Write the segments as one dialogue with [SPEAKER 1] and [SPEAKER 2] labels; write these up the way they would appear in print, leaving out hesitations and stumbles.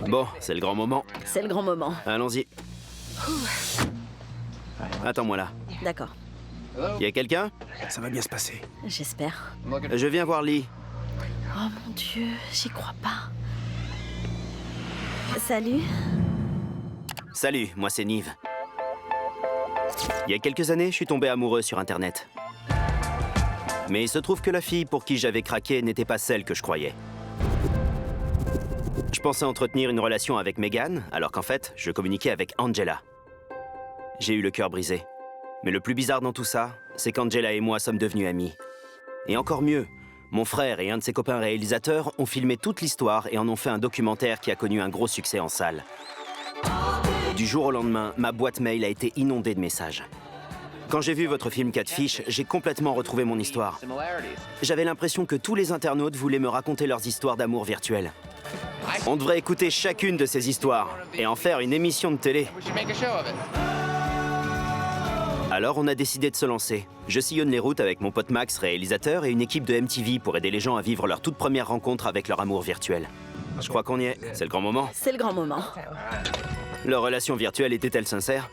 [SPEAKER 1] Bon, c'est le grand moment.
[SPEAKER 2] C'est le grand moment.
[SPEAKER 1] Allons-y. Attends-moi là.
[SPEAKER 2] D'accord,
[SPEAKER 1] Y a quelqu'un?
[SPEAKER 3] Ça va bien se passer.
[SPEAKER 2] j'espère.
[SPEAKER 1] Je viens voir Lee.
[SPEAKER 2] Oh mon Dieu, j'y crois pas. Salut.
[SPEAKER 1] Salut, moi c'est Nive. Il y a quelques années, je suis tombé amoureux sur Internet. Mais il se trouve que la fille pour qui j'avais craqué n'était pas celle que je croyais. Je pensais entretenir une relation avec Megan, alors qu'en fait, je communiquais avec Angela. J'ai eu le cœur brisé. Mais le plus bizarre dans tout ça, c'est qu'Angela et moi sommes devenus amis. Et encore mieux, mon frère et un de ses copains réalisateurs ont filmé toute l'histoire et en ont fait un documentaire qui a connu un gros succès en salle. Du jour au lendemain, ma boîte mail a été inondée de messages. Quand j'ai vu votre film Catfish, j'ai complètement retrouvé mon histoire. J'avais l'impression que tous les internautes voulaient me raconter leurs histoires d'amour virtuel. On devrait écouter chacune de ces histoires et en faire une émission de télé. Alors on a décidé de se lancer. Je sillonne les routes avec mon pote Max, réalisateur, et une équipe de MTV pour aider les gens à vivre leur toute première rencontre avec leur amour virtuel. Je crois qu'on y est. C'est le grand moment.
[SPEAKER 2] C'est le grand moment.
[SPEAKER 1] Leur relation virtuelle était-elle sincère?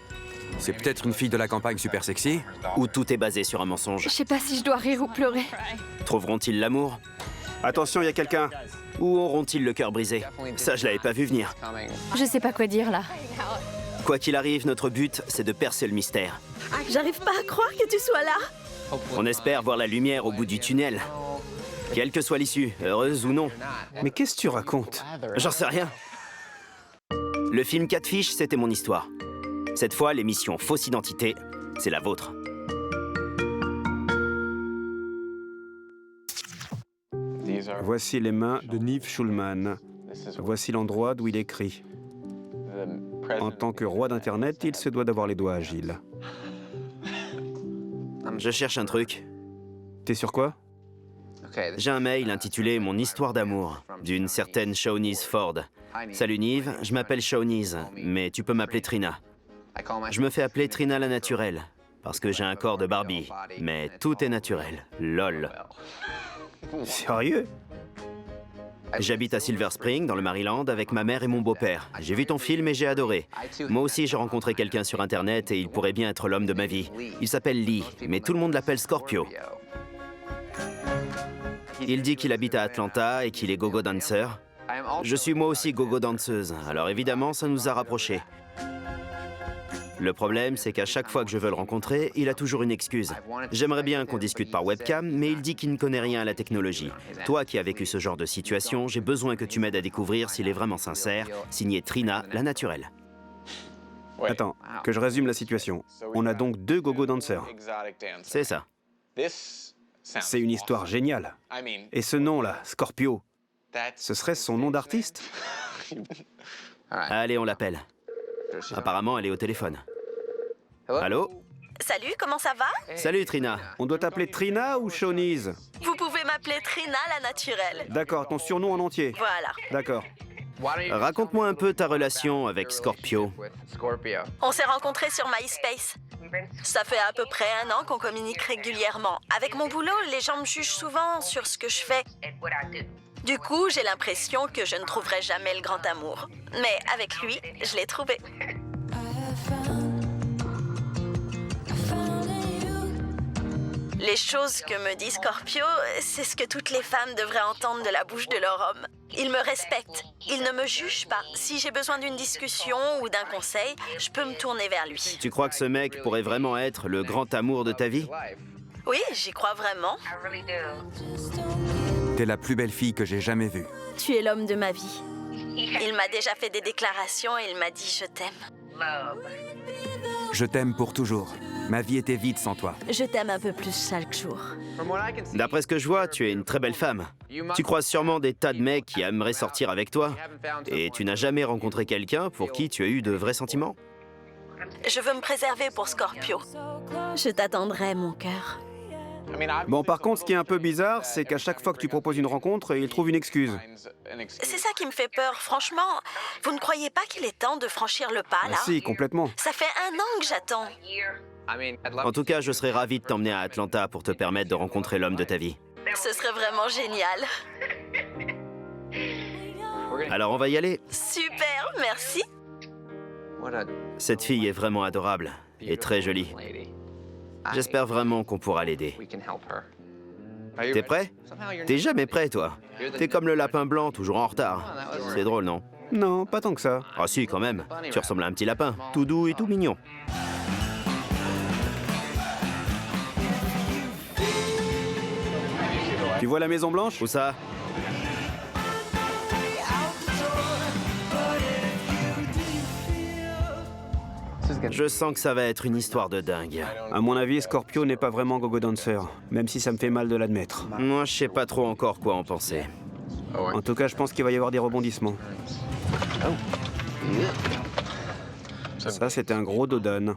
[SPEAKER 3] C'est peut-être une fille de la campagne super sexy.
[SPEAKER 1] Ou tout est basé sur un mensonge?
[SPEAKER 4] Je sais pas si je dois rire ou pleurer.
[SPEAKER 1] Trouveront-ils l'amour?
[SPEAKER 3] Attention, il y a quelqu'un.
[SPEAKER 1] Ou auront-ils le cœur brisé? Ça, je l'avais pas vu venir.
[SPEAKER 4] Je sais pas quoi dire là.
[SPEAKER 1] Quoi qu'il arrive, notre but, c'est de percer le mystère.
[SPEAKER 2] J'arrive pas à croire que tu sois là.
[SPEAKER 1] On espère voir la lumière au bout du tunnel. Quelle que soit l'issue, heureuse ou non.
[SPEAKER 3] Mais qu'est-ce que tu racontes?
[SPEAKER 1] J'en sais rien. Le film Catfish, c'était mon histoire. Cette fois, l'émission Fausse Identité, c'est la vôtre.
[SPEAKER 3] Voici les mains de Nive Schulman. Voici l'endroit d'où il écrit. En tant que roi d'Internet, il se doit d'avoir les doigts agiles.
[SPEAKER 1] Je cherche un truc.
[SPEAKER 3] T'es sur quoi?
[SPEAKER 1] J'ai un mail intitulé Mon histoire d'amour, d'une certaine Shawnese Ford. Salut Nive, je m'appelle Shawnese, mais tu peux m'appeler Trina. Je me fais appeler Trina la naturelle, parce que j'ai un corps de Barbie, mais tout est naturel. LOL.
[SPEAKER 3] Sérieux?
[SPEAKER 1] J'habite à Silver Spring, dans le Maryland, avec ma mère et mon beau-père. J'ai vu ton film et j'ai adoré. Moi aussi, j'ai rencontré quelqu'un sur Internet et il pourrait bien être l'homme de ma vie. Il s'appelle Lee, mais tout le monde l'appelle Scorpio. Il dit qu'il habite à Atlanta et qu'il est gogo dancer. Je suis moi aussi gogo danseuse, alors évidemment, ça nous a rapprochés. Le problème, c'est qu'à chaque fois que je veux le rencontrer, il a toujours une excuse. J'aimerais bien qu'on discute par webcam, mais il dit qu'il ne connaît rien à la technologie. Toi qui as vécu ce genre de situation, j'ai besoin que tu m'aides à découvrir s'il est vraiment sincère. Signé Trina, la naturelle.
[SPEAKER 3] Attends, que je résume la situation. On a donc 2 gogo danseurs.
[SPEAKER 1] C'est ça.
[SPEAKER 3] C'est une histoire géniale. Et ce nom-là, Scorpio, ce serait son nom d'artiste?
[SPEAKER 1] Allez, on l'appelle. Apparemment, elle est au téléphone. Allô?
[SPEAKER 2] Salut, comment ça va?
[SPEAKER 1] Salut Trina.
[SPEAKER 3] On doit t'appeler Trina ou Shawnese?
[SPEAKER 2] Vous pouvez m'appeler Trina la naturelle.
[SPEAKER 3] D'accord, ton surnom en entier.
[SPEAKER 2] Voilà.
[SPEAKER 3] D'accord.
[SPEAKER 1] Raconte-moi un peu ta relation avec Scorpio.
[SPEAKER 2] On s'est rencontrés sur MySpace. Ça fait à peu près 1 an qu'on communique régulièrement. Avec mon boulot, les gens me jugent souvent sur ce que je fais. Du coup, j'ai l'impression que je ne trouverai jamais le grand amour. Mais avec lui, je l'ai trouvé. Les choses que me dit Scorpio, c'est ce que toutes les femmes devraient entendre de la bouche de leur homme. Il me respecte, il ne me juge pas. Si j'ai besoin d'une discussion ou d'un conseil, je peux me tourner vers lui.
[SPEAKER 1] Tu crois que ce mec pourrait vraiment être le grand amour de ta vie?
[SPEAKER 2] Oui, j'y crois vraiment.
[SPEAKER 3] T'es la plus belle fille que j'ai jamais vue.
[SPEAKER 2] Tu es l'homme de ma vie. Il m'a déjà fait des déclarations et il m'a dit « je t'aime ».
[SPEAKER 3] Je t'aime pour toujours. Ma vie était vide sans toi.
[SPEAKER 2] Je t'aime un peu plus chaque jour.
[SPEAKER 1] D'après ce que je vois, tu es une très belle femme. Tu croises sûrement des tas de mecs qui aimeraient sortir avec toi. Et tu n'as jamais rencontré quelqu'un pour qui tu as eu de vrais sentiments?
[SPEAKER 2] Je veux me préserver pour Scorpio. Je t'attendrai, mon cœur.
[SPEAKER 3] Bon, par contre, ce qui est un peu bizarre, c'est qu'à chaque fois que tu proposes une rencontre, il trouve une excuse.
[SPEAKER 2] C'est ça qui me fait peur. Franchement, vous ne croyez pas qu'il est temps de franchir le pas, là?
[SPEAKER 3] Si, complètement.
[SPEAKER 2] Ça fait 1 an que j'attends.
[SPEAKER 1] En tout cas, je serais ravi de t'emmener à Atlanta pour te permettre de rencontrer l'homme de ta vie.
[SPEAKER 2] Ce serait vraiment génial.
[SPEAKER 1] Alors on va y aller.
[SPEAKER 2] Super, merci.
[SPEAKER 1] Cette fille est vraiment adorable et très jolie. J'espère vraiment qu'on pourra l'aider. T'es prêt? T'es jamais prêt, toi. T'es comme le lapin blanc, toujours en retard. C'est drôle, non?
[SPEAKER 3] Non, pas tant que ça.
[SPEAKER 1] Ah si, quand même. Tu ressembles à un petit lapin, tout doux et tout mignon.
[SPEAKER 3] Tu vois la Maison Blanche?
[SPEAKER 1] Où ça? Je sens que ça va être une histoire de dingue.
[SPEAKER 3] À mon avis, Scorpio n'est pas vraiment gogo dancer, même si ça me fait mal de l'admettre.
[SPEAKER 1] Moi, je sais pas trop encore quoi en penser.
[SPEAKER 3] En tout cas, je pense qu'il va y avoir des rebondissements. Ça, c'était un gros dodan.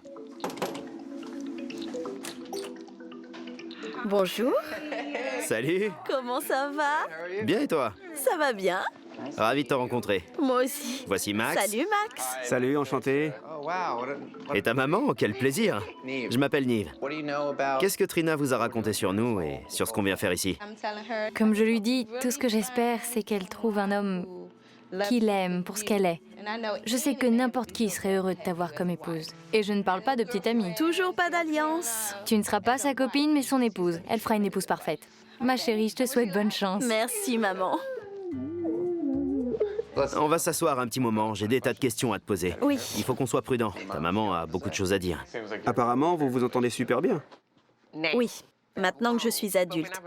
[SPEAKER 2] Bonjour,
[SPEAKER 1] Salut.
[SPEAKER 2] comment ça va?
[SPEAKER 1] Bien et toi?
[SPEAKER 2] Ça va bien?
[SPEAKER 1] Ravi de te rencontrer.
[SPEAKER 2] Moi aussi.
[SPEAKER 1] Voici Max.
[SPEAKER 2] Salut Max.
[SPEAKER 3] Salut, enchanté.
[SPEAKER 1] Et ta maman, quel plaisir. Je m'appelle Nive. Qu'est-ce que Trina vous a raconté sur nous et sur ce qu'on vient faire ici?
[SPEAKER 4] Comme je lui dis, tout ce que j'espère, c'est qu'elle trouve un homme qui l'aime pour ce qu'elle est. Je sais que n'importe qui serait heureux de t'avoir comme épouse. Et je ne parle pas de petite amie.
[SPEAKER 2] Toujours pas d'alliance.
[SPEAKER 4] Tu ne seras pas sa copine, mais son épouse. Elle fera une épouse parfaite. Ma chérie, je te souhaite bonne chance.
[SPEAKER 2] Merci maman.
[SPEAKER 1] On va s'asseoir un petit moment, j'ai des tas de questions à te poser.
[SPEAKER 2] Oui.
[SPEAKER 1] Il faut qu'on soit prudent. Ta maman a beaucoup de choses à dire.
[SPEAKER 3] Apparemment, vous vous entendez super bien.
[SPEAKER 2] Oui, maintenant que je suis adulte.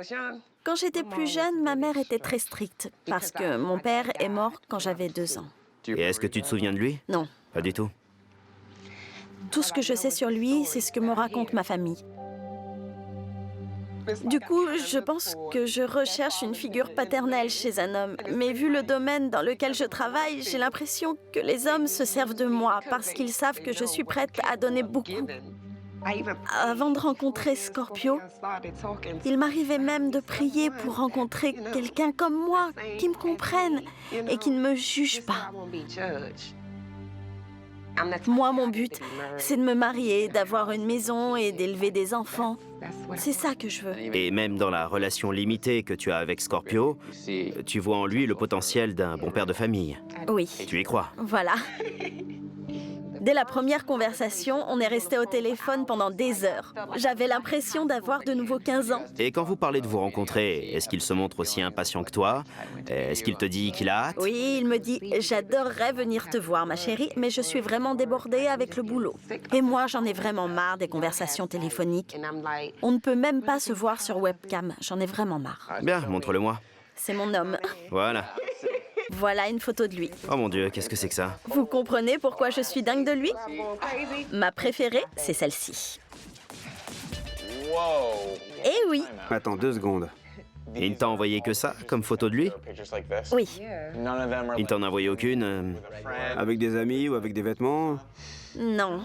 [SPEAKER 2] Quand j'étais plus jeune, ma mère était très stricte parce que mon père est mort quand j'avais 2 ans.
[SPEAKER 1] Et est-ce que tu te souviens de lui?
[SPEAKER 2] Non,
[SPEAKER 1] Pas du tout.
[SPEAKER 2] tout ce que je sais sur lui, c'est ce que me raconte ma famille. Du coup, je pense que je recherche une figure paternelle chez un homme. Mais vu le domaine dans lequel je travaille, j'ai l'impression que les hommes se servent de moi parce qu'ils savent que je suis prête à donner beaucoup. Avant de rencontrer Scorpio, il m'arrivait même de prier pour rencontrer quelqu'un comme moi, qui me comprenne et qui ne me juge pas. Moi, mon but, c'est de me marier, d'avoir une maison et d'élever des enfants. C'est ça que je veux.
[SPEAKER 1] Et même dans la relation limitée que tu as avec Scorpio, tu vois en lui le potentiel d'un bon père de famille.
[SPEAKER 2] Oui,
[SPEAKER 1] Tu y crois?
[SPEAKER 2] voilà. Dès la première conversation, on est resté au téléphone pendant des heures. J'avais l'impression d'avoir de nouveau 15 ans.
[SPEAKER 1] Et quand vous parlez de vous rencontrer, est-ce qu'il se montre aussi impatient que toi? Est-ce qu'il te dit qu'il a hâte?
[SPEAKER 2] Oui, il me dit « J'adorerais venir te voir, ma chérie, mais je suis vraiment débordée avec le boulot. » Et moi, j'en ai vraiment marre des conversations téléphoniques. On ne peut même pas se voir sur webcam. J'en ai vraiment marre.
[SPEAKER 1] Bien, montre-le-moi.
[SPEAKER 2] C'est mon homme.
[SPEAKER 1] Voilà.
[SPEAKER 2] Voilà une photo de lui.
[SPEAKER 1] Oh mon Dieu, qu'est-ce que c'est que ça?
[SPEAKER 2] Vous comprenez pourquoi je suis dingue de lui? Ma préférée, c'est celle-ci. Eh oui,
[SPEAKER 3] Attends 2 secondes.
[SPEAKER 1] Et il ne t'a envoyé que ça, comme photo de lui?
[SPEAKER 2] oui.
[SPEAKER 1] Il ne t'en a envoyé aucune
[SPEAKER 3] Avec des amis ou avec des vêtements?
[SPEAKER 2] Non.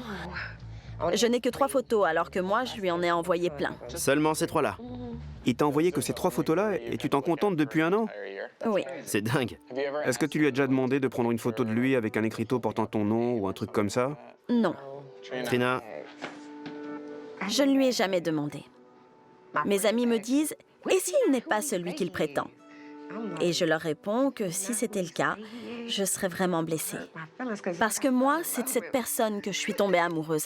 [SPEAKER 2] Je n'ai que 3 photos, alors que moi, je lui en ai envoyé plein.
[SPEAKER 1] Seulement ces 3-là?
[SPEAKER 3] Il t'a envoyé que ces 3 photos-là et tu t'en contentes depuis 1 an?
[SPEAKER 2] Oui.
[SPEAKER 1] C'est dingue.
[SPEAKER 3] Est-ce que tu lui as déjà demandé de prendre une photo de lui avec un écriteau portant ton nom ou un truc comme ça?
[SPEAKER 2] Non.
[SPEAKER 1] Trina,
[SPEAKER 2] Je ne lui ai jamais demandé. Mes amis me disent « Et s'il n'est pas celui qu'il prétend ?» Et je leur réponds que si c'était le cas, je serais vraiment blessée. Parce que moi, c'est de cette personne que je suis tombée amoureuse.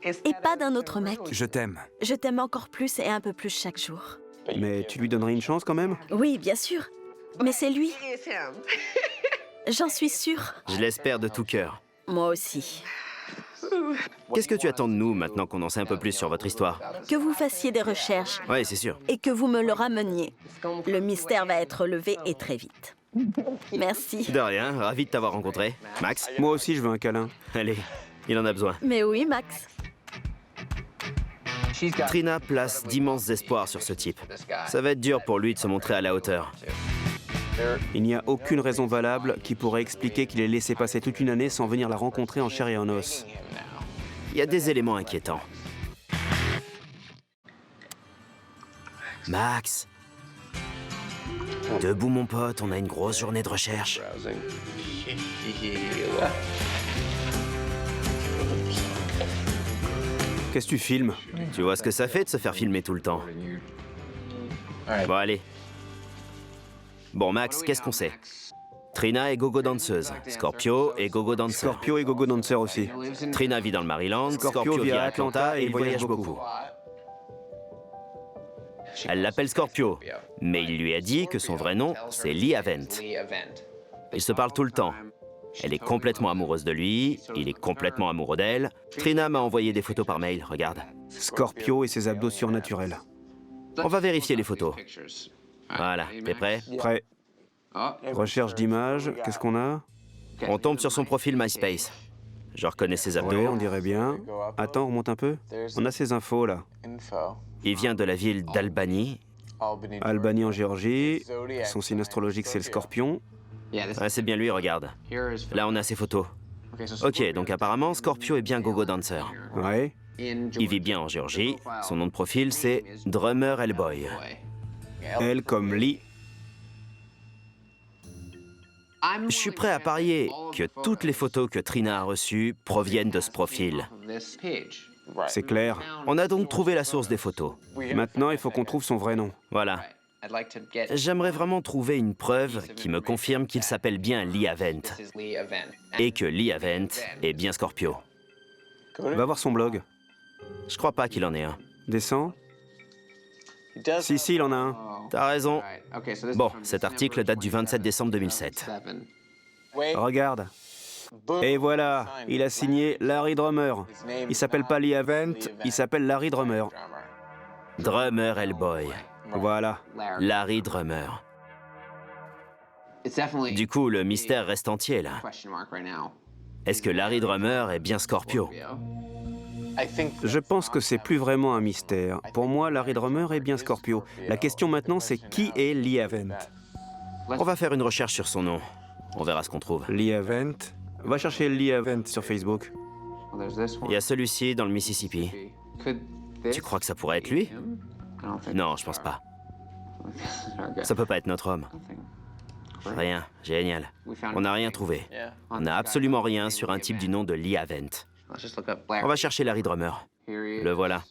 [SPEAKER 2] Et pas d'un autre mec.
[SPEAKER 5] Je t'aime.
[SPEAKER 2] Je t'aime encore plus et un peu plus chaque jour.
[SPEAKER 3] Mais tu lui donnerais une chance quand même?
[SPEAKER 2] Oui, bien sûr. Mais c'est lui. J'en suis sûre.
[SPEAKER 1] je l'espère de tout cœur.
[SPEAKER 2] Moi aussi.
[SPEAKER 1] Qu'est-ce que tu attends de nous maintenant qu'on en sait un peu plus sur votre histoire?
[SPEAKER 2] Que vous fassiez des recherches
[SPEAKER 1] Ouais, c'est sûr.
[SPEAKER 2] et que vous me le rameniez. Le mystère va être levé et très vite. Merci.
[SPEAKER 1] De rien, ravi de t'avoir rencontré. Max?
[SPEAKER 3] Moi aussi, je veux un câlin.
[SPEAKER 1] Allez, il en a besoin.
[SPEAKER 2] Mais oui, Max.
[SPEAKER 1] Trina place d'immenses espoirs sur ce type. Ça va être dur pour lui de se montrer à la hauteur.
[SPEAKER 3] Il n'y a aucune raison valable qui pourrait expliquer qu'il ait laissé passer toute une année sans venir la rencontrer en chair et en os.
[SPEAKER 1] Il y a des éléments inquiétants. Max. Debout mon pote, on a une grosse journée de recherche.
[SPEAKER 3] Qu'est-ce que tu filmes?
[SPEAKER 1] Tu vois ce que ça fait de se faire filmer tout le temps. Bon, allez. Bon, Max, qu'est-ce qu'on sait? Trina est gogo danseuse. Scorpio est gogo dancer.
[SPEAKER 3] Scorpio et gogo dancer aussi.
[SPEAKER 1] Trina vit dans le Maryland. Scorpio vit à Atlanta et il voyage beaucoup. Elle l'appelle Scorpio, mais il lui a dit que son vrai nom, c'est Lee Avent. Ils se parlent tout le temps. Elle est complètement amoureuse de lui, il est complètement amoureux d'elle. Trina m'a envoyé des photos par mail, regarde.
[SPEAKER 3] Scorpio et ses abdos surnaturels.
[SPEAKER 1] On va vérifier les photos. Voilà, t'es prêt?
[SPEAKER 3] Prêt. Recherche d'images, qu'est-ce qu'on a?
[SPEAKER 1] On tombe sur son profil MySpace. Je reconnais ses abdos.
[SPEAKER 3] Ouais, on dirait bien. Attends, on remonte un peu. On a ces infos là.
[SPEAKER 1] Il vient de la ville d'Albany.
[SPEAKER 3] Albanie en Géorgie. Son signe astrologique, c'est le Scorpion.
[SPEAKER 1] Ouais, c'est bien lui, regarde. Là, on a ses photos. Ok, donc apparemment, Scorpio est bien gogo dancer.
[SPEAKER 3] Ouais.
[SPEAKER 1] Il vit bien en Géorgie. Son nom de profil, c'est Drummer Hellboy.
[SPEAKER 3] Elle comme Lee.
[SPEAKER 1] Je suis prêt à parier que toutes les photos que Trina a reçues proviennent de ce profil.
[SPEAKER 3] C'est clair.
[SPEAKER 1] On a donc trouvé la source des photos.
[SPEAKER 3] Maintenant, il faut qu'on trouve son vrai nom.
[SPEAKER 1] Voilà. J'aimerais vraiment trouver une preuve qui me confirme qu'il s'appelle bien Lee Avent et que Lee Avent est bien Scorpio.
[SPEAKER 3] Va voir son blog.
[SPEAKER 1] Je crois pas qu'il en ait un.
[SPEAKER 3] Descends. Si, il en a un.
[SPEAKER 1] T'as raison. Bon, cet article date du 27 décembre 2007.
[SPEAKER 3] Regarde. Et voilà, il a signé Larry Drummer. Il s'appelle pas Lee Avent, il s'appelle Larry Drummer.
[SPEAKER 1] Drummer Hellboy.
[SPEAKER 3] Voilà.
[SPEAKER 1] Larry Drummer. Du coup, le mystère reste entier, là. Est-ce que Larry Drummer est bien Scorpio?
[SPEAKER 3] Je pense que c'est plus vraiment un mystère. Pour moi, Larry Drummer est bien Scorpio. La question maintenant, c'est qui est Lee Avent?
[SPEAKER 1] On va faire une recherche sur son nom. On verra ce qu'on trouve.
[SPEAKER 3] Lee Avent. Va chercher Lee Avent sur Facebook.
[SPEAKER 1] Il y a celui-ci dans le Mississippi. Tu crois que ça pourrait être lui? Non, je pense pas. Ça peut pas être notre homme. Rien, génial. On n'a rien trouvé. On n'a absolument rien sur un type du nom de Lee Avent. On va chercher Larry Drummer. Le voilà.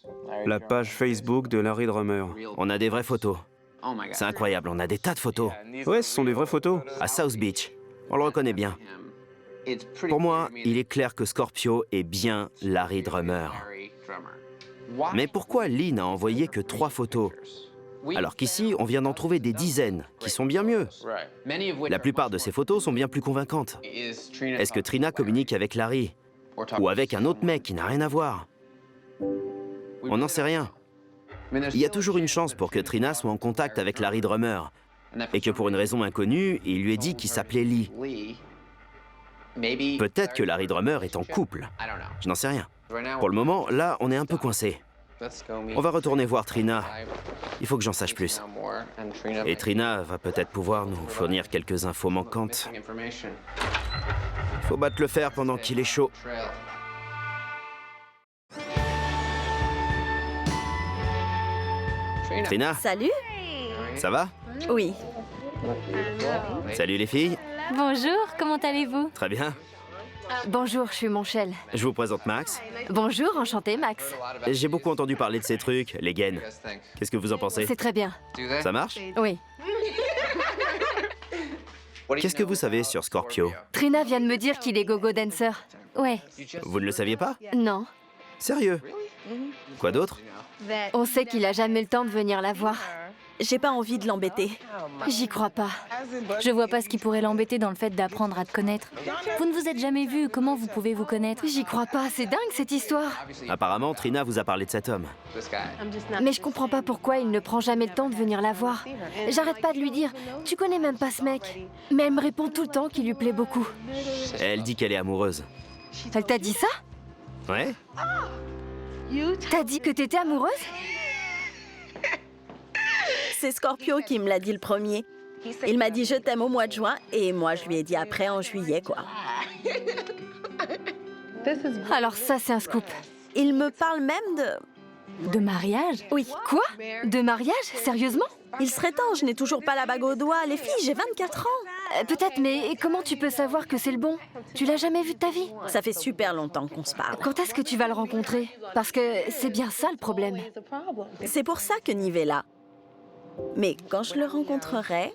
[SPEAKER 3] La page Facebook de Larry Drummer.
[SPEAKER 1] On a des vraies photos. C'est incroyable, on a des tas de photos.
[SPEAKER 3] Ouais, ce sont des vraies photos.
[SPEAKER 1] À South Beach. On le reconnaît bien. Pour moi, il est clair que Scorpio est bien Larry Drummer. Mais pourquoi Lee n'a envoyé que 3 photos? Alors qu'ici, on vient d'en trouver des dizaines, qui sont bien mieux. La plupart de ces photos sont bien plus convaincantes. Est-ce que Trina communique avec Larry? Ou avec un autre mec qui n'a rien à voir? On n'en sait rien. Il y a toujours une chance pour que Trina soit en contact avec Larry Drummer, et que pour une raison inconnue, il lui ait dit qu'il s'appelait Lee. Peut-être que Larry Drummer est en couple. Je n'en sais rien. Pour le moment, là, on est un peu coincé. On va retourner voir Trina. Il faut que j'en sache plus. Et Trina va peut-être pouvoir nous fournir quelques infos manquantes. Il faut battre le fer pendant qu'il est chaud. Trina,
[SPEAKER 2] Salut?
[SPEAKER 1] ça va?
[SPEAKER 2] Oui.
[SPEAKER 1] Salut les filles.
[SPEAKER 4] Bonjour, comment allez-vous?
[SPEAKER 1] Très bien.
[SPEAKER 4] Bonjour, je suis Monchel.
[SPEAKER 1] Je vous présente Max.
[SPEAKER 4] Bonjour, enchanté Max.
[SPEAKER 1] J'ai beaucoup entendu parler de ces trucs, les gaines. Qu'est-ce que vous en pensez?
[SPEAKER 4] C'est très bien.
[SPEAKER 1] Ça marche?
[SPEAKER 4] Oui.
[SPEAKER 1] Qu'est-ce que vous savez sur Scorpio?
[SPEAKER 4] Trina vient de me dire qu'il est gogo dancer. Ouais.
[SPEAKER 1] Vous ne le saviez pas?
[SPEAKER 4] Non.
[SPEAKER 1] Sérieux? Quoi d'autre?
[SPEAKER 4] On sait qu'il a jamais le temps de venir la voir.
[SPEAKER 2] J'ai pas envie de l'embêter.
[SPEAKER 4] J'y crois pas. Je vois pas ce qui pourrait l'embêter dans le fait d'apprendre à te connaître. Vous ne vous êtes jamais vu, comment vous pouvez vous connaître?
[SPEAKER 5] J'y crois pas, c'est dingue cette histoire.
[SPEAKER 1] Apparemment, Trina vous a parlé de cet homme.
[SPEAKER 5] Mais je comprends pas pourquoi il ne prend jamais le temps de venir la voir. J'arrête pas de lui dire, tu connais même pas ce mec. Mais elle me répond tout le temps qu'il lui plaît beaucoup.
[SPEAKER 1] Elle dit qu'elle est amoureuse.
[SPEAKER 5] Elle t'a dit ça?
[SPEAKER 1] Ouais?
[SPEAKER 5] T'as dit que t'étais amoureuse?
[SPEAKER 2] C'est Scorpio qui me l'a dit le premier. Il m'a dit « je t'aime » au mois de juin et moi je lui ai dit après en juillet, quoi.
[SPEAKER 5] Alors ça, c'est un scoop.
[SPEAKER 2] Il me parle même de...
[SPEAKER 4] De mariage?
[SPEAKER 2] Oui.
[SPEAKER 5] Quoi? De mariage? Sérieusement?
[SPEAKER 2] Il serait temps, je n'ai toujours pas la bague au doigt. Les filles, j'ai 24 ans.
[SPEAKER 5] Peut-être, mais comment tu peux savoir que c'est le bon? Tu l'as jamais vu de ta vie?
[SPEAKER 2] Ça fait super longtemps qu'on se parle.
[SPEAKER 5] Quand est-ce que tu vas le rencontrer? Parce que c'est bien ça le problème.
[SPEAKER 2] C'est pour ça que Nive est là. Mais quand je le rencontrerai,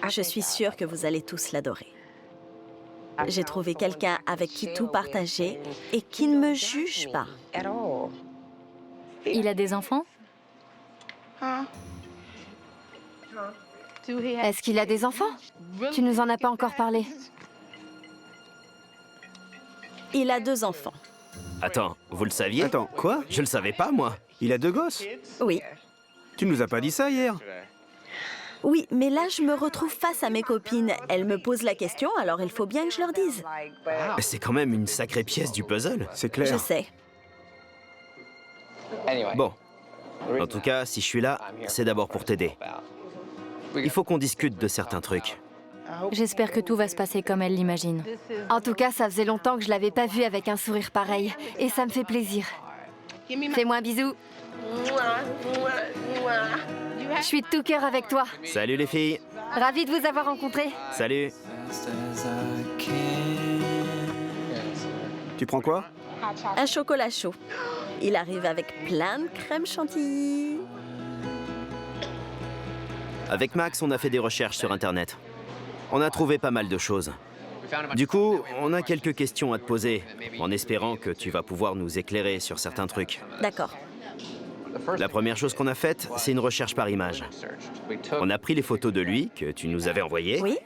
[SPEAKER 2] Je suis sûre que vous allez tous l'adorer. J'ai trouvé quelqu'un avec qui tout partager et qui ne me juge pas.
[SPEAKER 4] Il a des enfants?
[SPEAKER 5] Est-ce qu'il a des enfants? Tu nous en as pas encore parlé.
[SPEAKER 2] Il a 2 enfants.
[SPEAKER 1] Attends, vous le saviez?
[SPEAKER 3] Attends, quoi?
[SPEAKER 1] Je le savais pas, moi.
[SPEAKER 3] Il a 2 gosses?
[SPEAKER 2] Oui.
[SPEAKER 3] Tu nous as pas dit ça hier?
[SPEAKER 2] Oui, mais là, je me retrouve face à mes copines. Elles me posent la question, alors il faut bien que je leur dise.
[SPEAKER 1] C'est quand même une sacrée pièce du puzzle.
[SPEAKER 3] C'est clair.
[SPEAKER 2] Je sais.
[SPEAKER 1] Bon. En tout cas, si je suis là, c'est d'abord pour t'aider. Il faut qu'on discute de certains trucs.
[SPEAKER 4] J'espère que tout va se passer comme elle l'imagine.
[SPEAKER 5] En tout cas, ça faisait longtemps que je l'avais pas vu avec un sourire pareil. Et ça me fait plaisir. Fais-moi un bisou. Je suis de tout cœur avec toi.
[SPEAKER 1] Salut les filles.
[SPEAKER 5] Ravie de vous avoir rencontrés.
[SPEAKER 1] Salut.
[SPEAKER 3] Tu prends quoi?
[SPEAKER 2] Un chocolat chaud. Il arrive avec plein de crème chantilly.
[SPEAKER 1] Avec Max, on a fait des recherches sur Internet. On a trouvé pas mal de choses. Du coup, on a quelques questions à te poser, en espérant que tu vas pouvoir nous éclairer sur certains trucs.
[SPEAKER 2] D'accord.
[SPEAKER 1] La première chose qu'on a faite, c'est une recherche par image. On a pris les photos de lui, que tu nous avais envoyées,
[SPEAKER 2] Oui?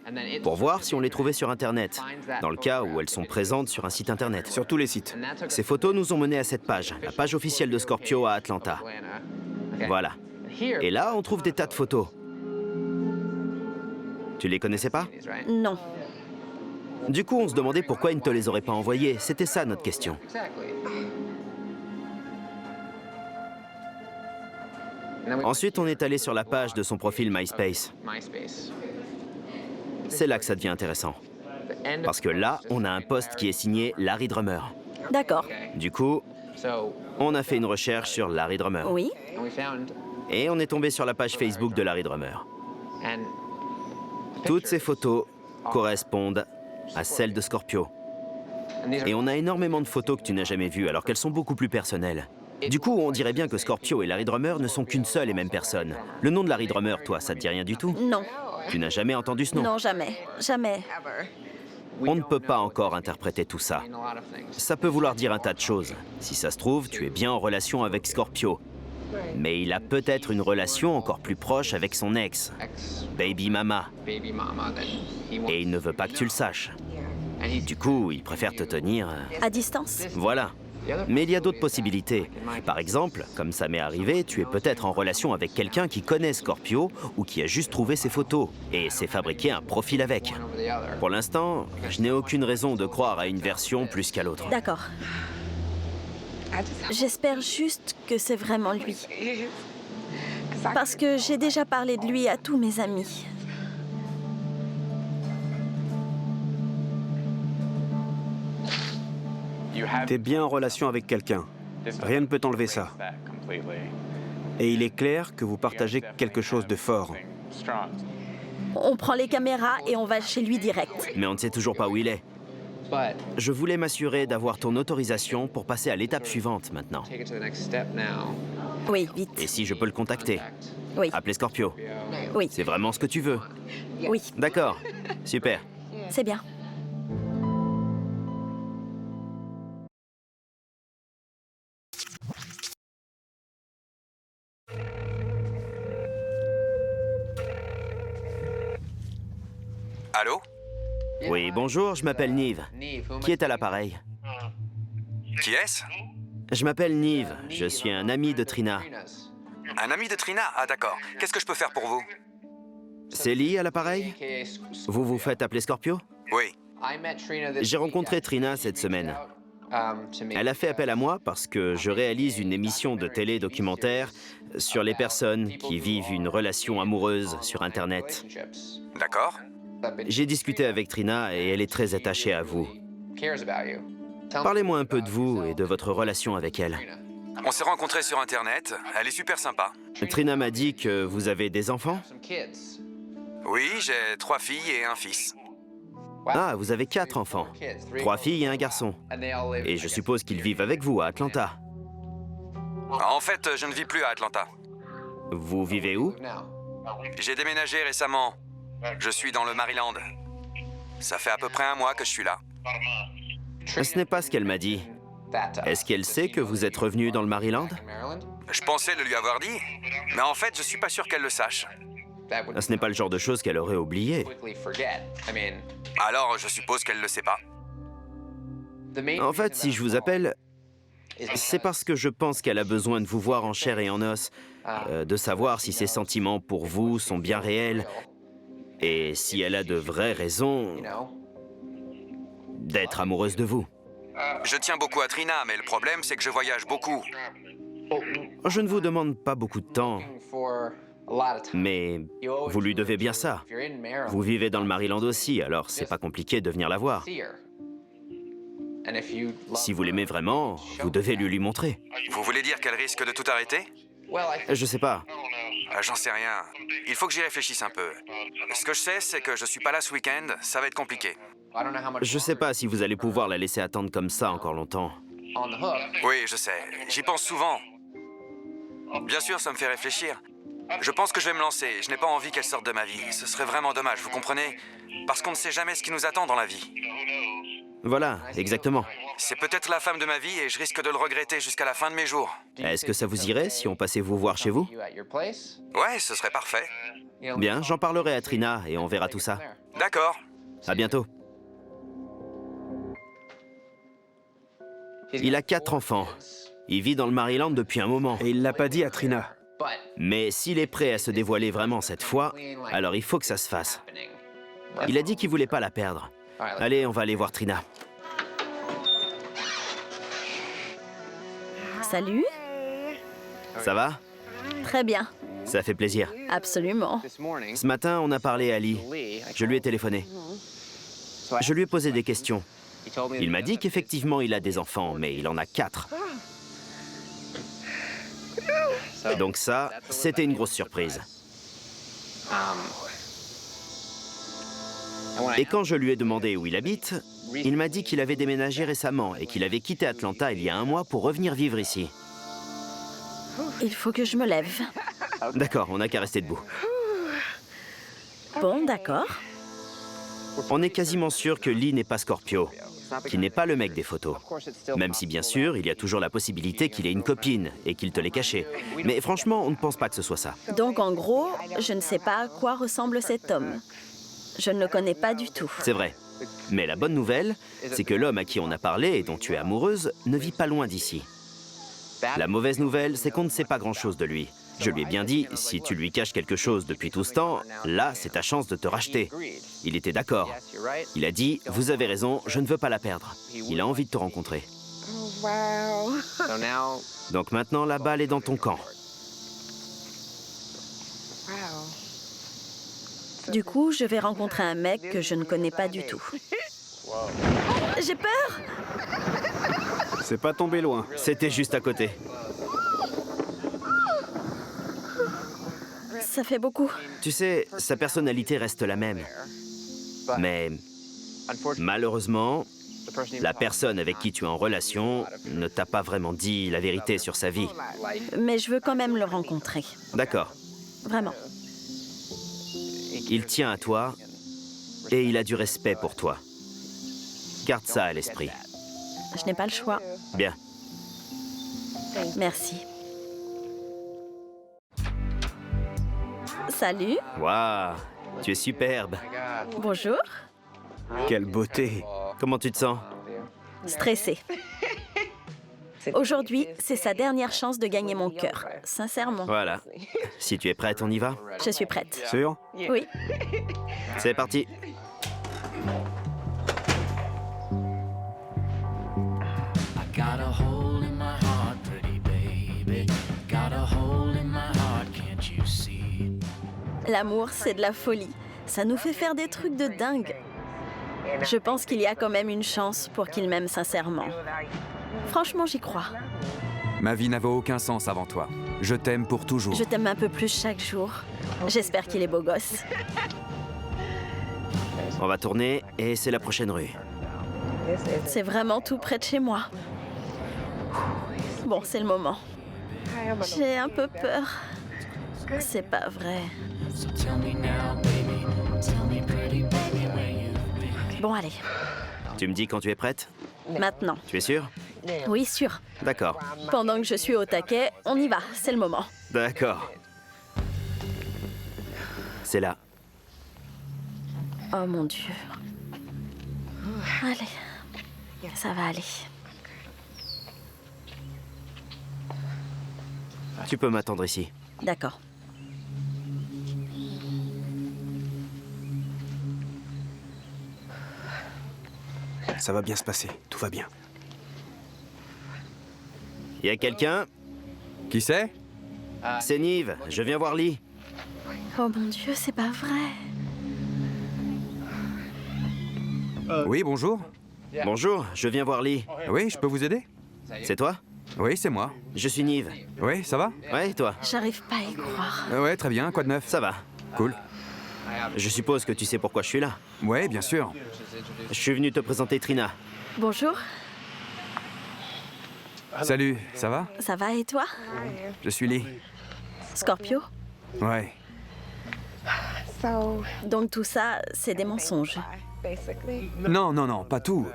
[SPEAKER 1] pour voir si on les trouvait sur Internet, dans le cas où elles sont présentes sur un site Internet.
[SPEAKER 3] Sur tous les sites.
[SPEAKER 1] Ces photos nous ont menés à cette page, la page officielle de Scorpio à Atlanta. Voilà. Et là, on trouve des tas de photos. Tu les connaissais pas?
[SPEAKER 2] Non.
[SPEAKER 1] Du coup, on se demandait pourquoi il ne te les aurait pas envoyées. C'était ça notre question. Ensuite, on est allé sur la page de son profil MySpace. C'est là que ça devient intéressant. Parce que là, on a un post qui est signé Larry Drummer.
[SPEAKER 2] D'accord.
[SPEAKER 1] Du coup, on a fait une recherche sur Larry Drummer.
[SPEAKER 2] Oui?
[SPEAKER 1] Et on est tombé sur la page Facebook de Larry Drummer. Toutes ces photos correspondent à celles de Scorpio. Et on a énormément de photos que tu n'as jamais vues, alors qu'elles sont beaucoup plus personnelles. Du coup, on dirait bien que Scorpio et Larry Drummer ne sont qu'une seule et même personne. Le nom de Larry Drummer, toi, ça te dit rien du tout?
[SPEAKER 2] Non.
[SPEAKER 1] Tu n'as jamais entendu ce nom?
[SPEAKER 2] Non, jamais. Jamais.
[SPEAKER 1] On ne peut pas encore interpréter tout ça. Ça peut vouloir dire un tas de choses. Si ça se trouve, tu es bien en relation avec Scorpio. Mais il a peut-être une relation encore plus proche avec son ex, Baby Mama. Et il ne veut pas que tu le saches. Du coup, il préfère te tenir...
[SPEAKER 2] À distance?
[SPEAKER 1] Voilà. Mais il y a d'autres possibilités. Par exemple, comme ça m'est arrivé, tu es peut-être en relation avec quelqu'un qui connaît Scorpio ou qui a juste trouvé ses photos et s'est fabriqué un profil avec. Pour l'instant, je n'ai aucune raison de croire à une version plus qu'à l'autre.
[SPEAKER 2] D'accord. J'espère juste que c'est vraiment lui. Parce que j'ai déjà parlé de lui à tous mes amis.
[SPEAKER 3] T'es bien en relation avec quelqu'un. Rien ne peut t'enlever ça. Et il est clair que vous partagez quelque chose de fort.
[SPEAKER 2] On prend les caméras et on va chez lui direct.
[SPEAKER 1] Mais on ne sait toujours pas où il est. Je voulais m'assurer d'avoir ton autorisation pour passer à l'étape suivante maintenant.
[SPEAKER 2] Oui, vite.
[SPEAKER 1] Et si je peux le contacter?
[SPEAKER 2] Oui,
[SPEAKER 1] Appeler Scorpio.
[SPEAKER 2] oui,
[SPEAKER 1] C'est vraiment ce que tu veux?
[SPEAKER 2] oui.
[SPEAKER 1] D'accord. Super.
[SPEAKER 2] C'est bien.
[SPEAKER 6] Allô?
[SPEAKER 1] Oui, bonjour, je m'appelle Nive. Qui est à l'appareil?
[SPEAKER 6] Qui est-ce?
[SPEAKER 1] Je m'appelle Nive, je suis un ami de Trina.
[SPEAKER 6] Un ami de Trina? Ah d'accord. Qu'est-ce que je peux faire pour vous?
[SPEAKER 1] C'est Lee à l'appareil? Vous vous faites appeler Scorpio?
[SPEAKER 6] Oui.
[SPEAKER 1] J'ai rencontré Trina cette semaine. Elle a fait appel à moi parce que je réalise une émission de télé documentaire sur les personnes qui vivent une relation amoureuse sur Internet.
[SPEAKER 6] D'accord.
[SPEAKER 1] J'ai discuté avec Trina et elle est très attachée à vous. Parlez-moi un peu de vous et de votre relation avec elle.
[SPEAKER 6] On s'est rencontrés sur Internet. Elle est super sympa.
[SPEAKER 1] Trina m'a dit que vous avez des enfants?
[SPEAKER 6] Oui, j'ai 3 filles et un fils.
[SPEAKER 1] Ah, vous avez 4 enfants. 3 filles et un garçon. Et je suppose qu'ils vivent avec vous à Atlanta.
[SPEAKER 6] En fait, je ne vis plus à Atlanta.
[SPEAKER 1] Vous vivez où?
[SPEAKER 6] J'ai déménagé récemment Je suis dans le Maryland. Ça fait à peu près un mois que je suis là.
[SPEAKER 1] Ce n'est pas ce qu'elle m'a dit. Est-ce qu'elle sait que vous êtes revenu dans le Maryland?
[SPEAKER 6] Je pensais le lui avoir dit, mais en fait, je suis pas sûr qu'elle le sache.
[SPEAKER 1] Ce n'est pas le genre de choses qu'elle aurait oublié.
[SPEAKER 6] Alors, je suppose qu'elle le sait pas.
[SPEAKER 1] En fait, si je vous appelle, c'est parce que je pense qu'elle a besoin de vous voir en chair et en os, de savoir si ses sentiments pour vous sont bien réels, et si elle a de vraies raisons d'être amoureuse de vous.
[SPEAKER 6] Je tiens beaucoup à Trina, mais le problème, c'est que je voyage beaucoup.
[SPEAKER 1] Je ne vous demande pas beaucoup de temps, mais vous lui devez bien ça. Vous vivez dans le Maryland aussi, alors c'est pas compliqué de venir la voir. Si vous l'aimez vraiment, vous devez lui montrer.
[SPEAKER 6] Vous voulez dire qu'elle risque de tout arrêter?
[SPEAKER 1] Je sais pas.
[SPEAKER 6] J'en sais rien. Il faut que j'y réfléchisse un peu. Ce que je sais, c'est que je suis pas là ce week-end, ça va être compliqué.
[SPEAKER 1] Je sais pas si vous allez pouvoir la laisser attendre comme ça encore longtemps.
[SPEAKER 6] Oui, je sais. J'y pense souvent. Bien sûr, ça me fait réfléchir. Je pense que je vais me lancer. Je n'ai pas envie qu'elle sorte de ma vie. Ce serait vraiment dommage, vous comprenez? Parce qu'on ne sait jamais ce qui nous attend dans la vie.
[SPEAKER 1] Voilà, exactement.
[SPEAKER 6] C'est peut-être la femme de ma vie et je risque de le regretter jusqu'à la fin de mes jours.
[SPEAKER 1] Est-ce que ça vous irait si on passait vous voir chez vous?
[SPEAKER 6] Ouais, ce serait parfait.
[SPEAKER 1] Bien, j'en parlerai à Trina et on verra tout ça.
[SPEAKER 6] D'accord.
[SPEAKER 1] À bientôt. Il a 4 enfants. Il vit dans le Maryland depuis un moment.
[SPEAKER 3] Et il l'a pas dit à Trina.
[SPEAKER 1] Mais s'il est prêt à se dévoiler vraiment cette fois, alors il faut que ça se fasse. Il a dit qu'il voulait pas la perdre. Allez, on va aller voir Trina.
[SPEAKER 2] Salut.
[SPEAKER 1] Ça va?
[SPEAKER 2] Très bien.
[SPEAKER 1] Ça fait plaisir.
[SPEAKER 2] Absolument.
[SPEAKER 1] Ce matin, on a parlé à Lee. Je lui ai téléphoné. Je lui ai posé des questions. Il m'a dit qu'effectivement, il a des enfants, mais il en a 4. Donc ça, c'était une grosse surprise. Et quand je lui ai demandé où il habite, il m'a dit qu'il avait déménagé récemment et qu'il avait quitté Atlanta il y a un mois pour revenir vivre ici.
[SPEAKER 2] Il faut que je me lève.
[SPEAKER 1] D'accord, on n'a qu'à rester debout.
[SPEAKER 2] Bon, d'accord.
[SPEAKER 1] On est quasiment sûr que Lee n'est pas Scorpio, qu'il n'est pas le mec des photos. Même si, bien sûr, il y a toujours la possibilité qu'il ait une copine et qu'il te l'ait cachée. Mais franchement, on ne pense pas que ce soit ça.
[SPEAKER 2] Donc, en gros, je ne sais pas à quoi ressemble cet homme. Je ne le connais pas du tout.
[SPEAKER 1] C'est vrai. Mais la bonne nouvelle, c'est que l'homme à qui on a parlé et dont tu es amoureuse ne vit pas loin d'ici. La mauvaise nouvelle, c'est qu'on ne sait pas grand-chose de lui. Je lui ai bien dit, si tu lui caches quelque chose depuis tout ce temps, là, c'est ta chance de te racheter. Il était d'accord. Il a dit, vous avez raison, je ne veux pas la perdre. Il a envie de te rencontrer. Donc maintenant, la balle est dans ton camp.
[SPEAKER 2] Du coup, je vais rencontrer un mec que je ne connais pas du tout. J'ai peur!
[SPEAKER 3] C'est pas tombé loin.
[SPEAKER 1] C'était juste à côté.
[SPEAKER 2] Ça fait beaucoup.
[SPEAKER 1] Tu sais, sa personnalité reste la même. Mais malheureusement, la personne avec qui tu es en relation ne t'a pas vraiment dit la vérité sur sa vie.
[SPEAKER 2] Mais je veux quand même le rencontrer.
[SPEAKER 1] D'accord.
[SPEAKER 2] Vraiment.
[SPEAKER 1] Il tient à toi et il a du respect pour toi. Garde ça à l'esprit.
[SPEAKER 2] Je n'ai pas le choix.
[SPEAKER 1] Bien.
[SPEAKER 2] Merci. Salut.
[SPEAKER 1] Waouh, tu es superbe.
[SPEAKER 2] Bonjour.
[SPEAKER 3] Quelle beauté.
[SPEAKER 1] Comment tu te sens?
[SPEAKER 2] Stressée. Aujourd'hui, c'est sa dernière chance de gagner mon cœur. Sincèrement.
[SPEAKER 1] Voilà. Si tu es prête, on y va?
[SPEAKER 2] Je suis prête.
[SPEAKER 3] Sûr?
[SPEAKER 2] Oui.
[SPEAKER 1] C'est parti.
[SPEAKER 7] Got a hole in my heart, pretty baby. Got a hole in my heart, can't you see?
[SPEAKER 2] L'amour, c'est de la folie. Ça nous fait faire des trucs de dingue. Je pense qu'il y a quand même une chance pour qu'il m'aime sincèrement. Franchement, j'y crois.
[SPEAKER 6] Ma vie n'avait aucun sens avant toi. Je t'aime pour toujours.
[SPEAKER 2] Je t'aime un peu plus chaque jour. J'espère qu'il est beau gosse.
[SPEAKER 1] On va tourner et c'est la prochaine rue.
[SPEAKER 2] C'est vraiment tout près de chez moi. Bon, c'est le moment. J'ai un peu peur. C'est pas vrai.
[SPEAKER 7] So tell me now, baby,
[SPEAKER 2] Bon, allez.
[SPEAKER 1] Tu me dis quand tu es prête?
[SPEAKER 2] Maintenant.
[SPEAKER 1] Tu es sûre?
[SPEAKER 2] Oui, sûr.
[SPEAKER 1] D'accord.
[SPEAKER 2] Pendant que je suis au taquet, on y va. C'est le moment.
[SPEAKER 1] D'accord. C'est là.
[SPEAKER 2] Oh mon Dieu. Allez. Ça va aller.
[SPEAKER 1] Tu peux m'attendre ici.
[SPEAKER 2] D'accord.
[SPEAKER 3] Ça va bien se passer, tout va bien.
[SPEAKER 1] Y a quelqu'un?
[SPEAKER 6] Qui c'est?
[SPEAKER 1] C'est Nive, je viens voir Lee.
[SPEAKER 2] Oh mon Dieu, c'est pas vrai.
[SPEAKER 6] Oui, bonjour.
[SPEAKER 1] Bonjour, je viens voir Lee.
[SPEAKER 6] Oui, je peux vous aider?
[SPEAKER 1] C'est toi?
[SPEAKER 6] Oui, c'est moi.
[SPEAKER 1] Je suis Nive.
[SPEAKER 6] Oui, ça va?
[SPEAKER 1] Ouais, et toi?
[SPEAKER 2] J'arrive pas à y croire.
[SPEAKER 6] Ouais, très bien. Quoi de neuf?
[SPEAKER 1] Ça va.
[SPEAKER 6] Cool.
[SPEAKER 1] Je suppose que tu sais pourquoi je suis là.
[SPEAKER 6] Ouais, bien sûr.
[SPEAKER 1] Je suis venu te présenter Trina.
[SPEAKER 2] Bonjour,
[SPEAKER 6] Salut, ça va?
[SPEAKER 2] ça va et toi?
[SPEAKER 6] Je suis Lee.
[SPEAKER 2] Scorpio?
[SPEAKER 6] Ouais.
[SPEAKER 2] Donc tout ça, c'est des mensonges.
[SPEAKER 6] Non, non, non, pas tout.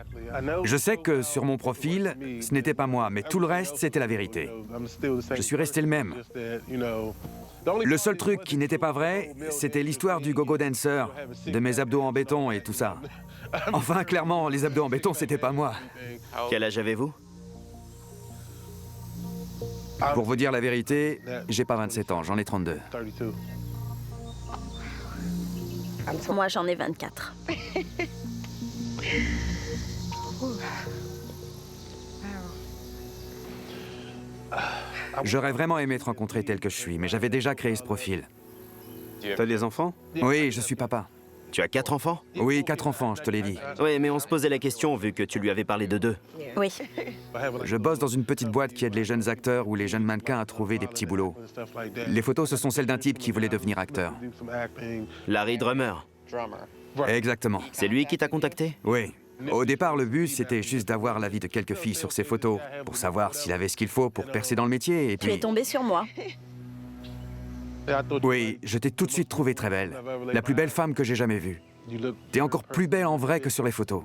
[SPEAKER 6] Je sais que sur mon profil, ce n'était pas moi, mais tout le reste, c'était la vérité. Je suis resté le même. Le seul truc qui n'était pas vrai, c'était l'histoire du gogo dancer, de mes abdos en béton et tout ça. Enfin, clairement, les abdos en béton, c'était pas moi.
[SPEAKER 1] Quel âge avez-vous?
[SPEAKER 6] Pour vous dire la vérité, j'ai pas 27 ans, j'en ai 32.
[SPEAKER 2] Moi, j'en ai 24.
[SPEAKER 6] J'aurais vraiment aimé te rencontrer tel que je suis, mais j'avais déjà créé ce profil.
[SPEAKER 3] T'as des enfants?
[SPEAKER 6] Oui, je suis papa.
[SPEAKER 1] Tu as 4 enfants?
[SPEAKER 6] Oui, 4 enfants, je te l'ai dit.
[SPEAKER 1] Oui, mais on se posait la question vu que tu lui avais parlé de 2.
[SPEAKER 2] Oui.
[SPEAKER 6] Je bosse dans une petite boîte qui aide les jeunes acteurs ou les jeunes mannequins à trouver des petits boulots. Les photos, ce sont celles d'un type qui voulait devenir acteur.
[SPEAKER 1] Larry Drummer.
[SPEAKER 6] Exactement.
[SPEAKER 1] C'est lui qui t'a contacté?
[SPEAKER 6] Oui. Au départ, le but, c'était juste d'avoir l'avis de quelques filles sur ses photos, pour savoir s'il avait ce qu'il faut pour percer dans le métier, et
[SPEAKER 2] Tu es
[SPEAKER 6] puis...
[SPEAKER 2] tombé sur moi.
[SPEAKER 6] Oui, je t'ai tout de suite trouvée très belle. La plus belle femme que j'ai jamais vue. T'es encore plus belle en vrai que sur les photos.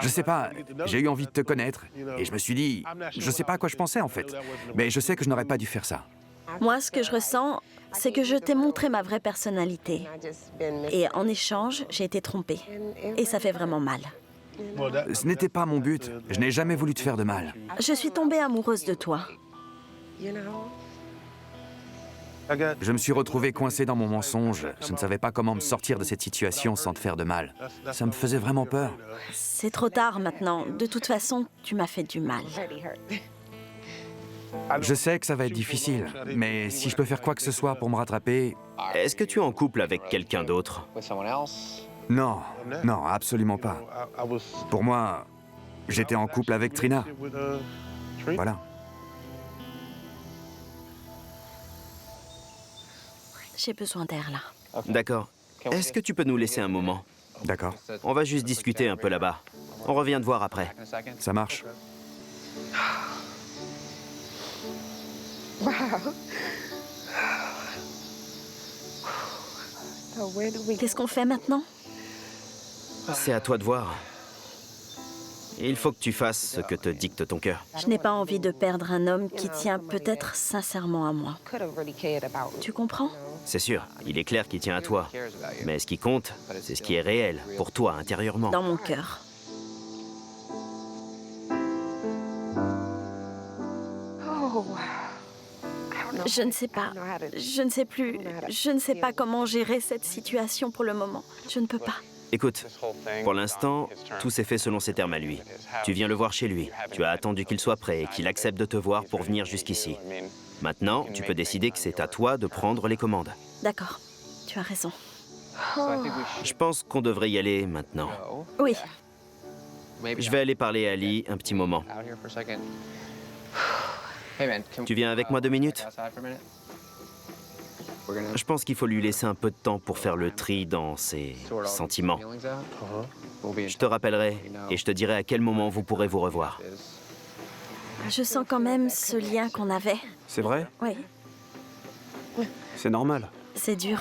[SPEAKER 6] Je sais pas, j'ai eu envie de te connaître, et je me suis dit... Je sais pas à quoi je pensais, en fait. Mais je sais que je n'aurais pas dû faire ça.
[SPEAKER 2] Moi, ce que je ressens, c'est que je t'ai montré ma vraie personnalité. Et en échange, j'ai été trompée. Et ça fait vraiment mal.
[SPEAKER 6] Ce n'était pas mon but. Je n'ai jamais voulu te faire de mal.
[SPEAKER 2] Je suis tombée amoureuse de toi.
[SPEAKER 6] Je me suis retrouvé coincé dans mon mensonge. Je ne savais pas comment me sortir de cette situation sans te faire de mal. Ça me faisait vraiment peur.
[SPEAKER 2] C'est trop tard maintenant. De toute façon, tu m'as fait du mal.
[SPEAKER 6] Je sais que ça va être difficile, mais si je peux faire quoi que ce soit pour me rattraper...
[SPEAKER 1] Est-ce que tu es en couple avec quelqu'un d'autre?
[SPEAKER 6] Non, non, absolument pas. Pour moi, j'étais en couple avec Trina. Voilà.
[SPEAKER 2] J'ai besoin d'air là.
[SPEAKER 1] D'accord. Est-ce que tu peux nous laisser un moment?
[SPEAKER 6] D'accord,
[SPEAKER 1] On va juste discuter un peu là-bas. On revient te voir après.
[SPEAKER 6] ça marche.
[SPEAKER 2] Qu'est-ce qu'on fait maintenant?
[SPEAKER 1] C'est à toi de voir. Il faut que tu fasses ce que te dicte ton cœur.
[SPEAKER 2] Je n'ai pas envie de perdre un homme qui tient peut-être sincèrement à moi. Tu comprends?
[SPEAKER 1] C'est sûr, il est clair qu'il tient à toi. Mais ce qui compte, c'est ce qui est réel, pour toi, intérieurement.
[SPEAKER 2] Dans mon cœur. Je ne sais pas. Je ne sais plus. Je ne sais pas comment gérer cette situation pour le moment. Je ne peux pas.
[SPEAKER 1] Écoute, pour l'instant, tout s'est fait selon ses termes à lui. Tu viens le voir chez lui. Tu as attendu qu'il soit prêt et qu'il accepte de te voir pour venir jusqu'ici. Maintenant, tu peux décider que c'est à toi de prendre les commandes.
[SPEAKER 2] D'accord. Tu as raison.
[SPEAKER 1] Je pense qu'on devrait y aller maintenant.
[SPEAKER 2] Oui.
[SPEAKER 1] Je vais aller parler à Lee un petit moment. Tu viens avec moi 2 minutes? Je pense qu'il faut lui laisser un peu de temps pour faire le tri dans ses sentiments. Je te rappellerai et je te dirai à quel moment vous pourrez vous revoir.
[SPEAKER 2] Je sens quand même ce lien qu'on avait.
[SPEAKER 3] C'est vrai?
[SPEAKER 2] Oui.
[SPEAKER 3] C'est normal.
[SPEAKER 2] C'est dur.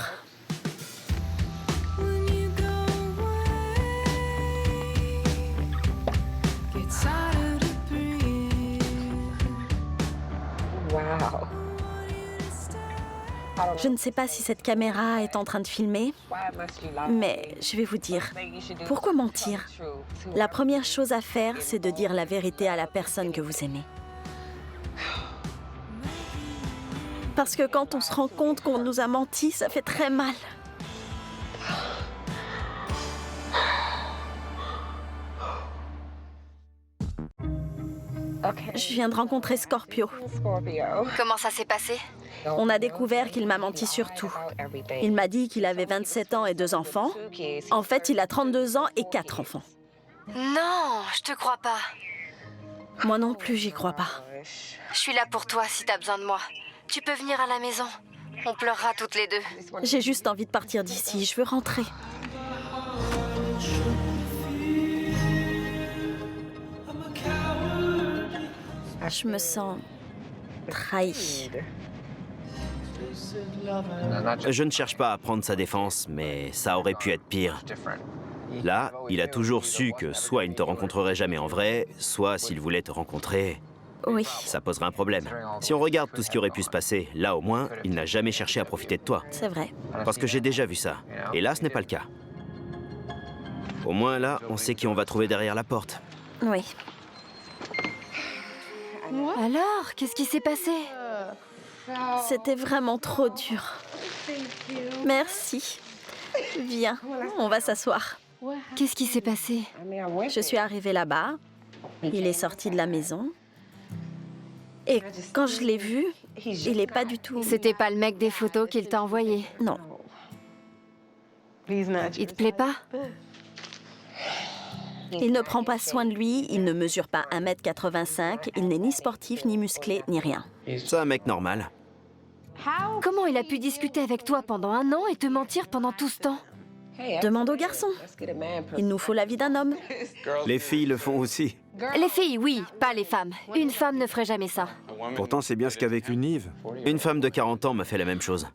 [SPEAKER 2] Je ne sais pas si cette caméra est en train de filmer, mais je vais vous dire, pourquoi mentir? La première chose à faire, c'est de dire la vérité à la personne que vous aimez. Parce que quand on se rend compte qu'on nous a menti, ça fait très mal. Je viens de rencontrer Scorpio.
[SPEAKER 5] Comment ça s'est passé?
[SPEAKER 2] On a découvert qu'il m'a menti sur tout. Il m'a dit qu'il avait 27 ans et 2 enfants. En fait, il a 32 ans et 4 enfants.
[SPEAKER 5] Non, je te crois pas.
[SPEAKER 2] Moi non plus, j'y crois pas.
[SPEAKER 5] Je suis là pour toi si t'as besoin de moi. Tu peux venir à la maison. On pleurera toutes les deux.
[SPEAKER 2] J'ai juste envie de partir d'ici. Je veux rentrer. Je me sens trahie.
[SPEAKER 1] Je ne cherche pas à prendre sa défense, mais ça aurait pu être pire. Là, il a toujours su que soit il ne te rencontrerait jamais en vrai, soit s'il voulait te rencontrer,
[SPEAKER 2] Oui,
[SPEAKER 1] ça poserait un problème. Si on regarde tout ce qui aurait pu se passer, là au moins, il n'a jamais cherché à profiter de toi.
[SPEAKER 2] c'est vrai.
[SPEAKER 1] Parce que j'ai déjà vu ça. Et là, ce n'est pas le cas. Au moins là, on sait qui on va trouver derrière la porte.
[SPEAKER 2] Oui.
[SPEAKER 5] Alors, qu'est-ce qui s'est passé?
[SPEAKER 2] C'était vraiment trop dur. Merci. Viens, on va s'asseoir.
[SPEAKER 5] Qu'est-ce qui s'est passé?
[SPEAKER 2] Je suis arrivée là-bas. Il est sorti de la maison. Et quand je l'ai vu, il est pas du tout...
[SPEAKER 5] C'était pas le mec des photos qu'il t'a envoyé?
[SPEAKER 2] Non.
[SPEAKER 5] Il te plaît pas?
[SPEAKER 2] Il ne prend pas soin de lui, il ne mesure pas 1m85, il n'est ni sportif, ni musclé, ni rien.
[SPEAKER 1] C'est un mec normal.
[SPEAKER 5] Comment il a pu discuter avec toi pendant 1 an et te mentir pendant tout ce temps?
[SPEAKER 2] Demande au garçon. Il nous faut la vie d'un homme.
[SPEAKER 3] Les filles le font aussi.
[SPEAKER 5] Les filles, oui, pas les femmes. Une femme ne ferait jamais ça.
[SPEAKER 3] Pourtant, c'est bien ce qu'a vécu Nive.
[SPEAKER 1] Une femme de 40 ans m'a fait la même chose.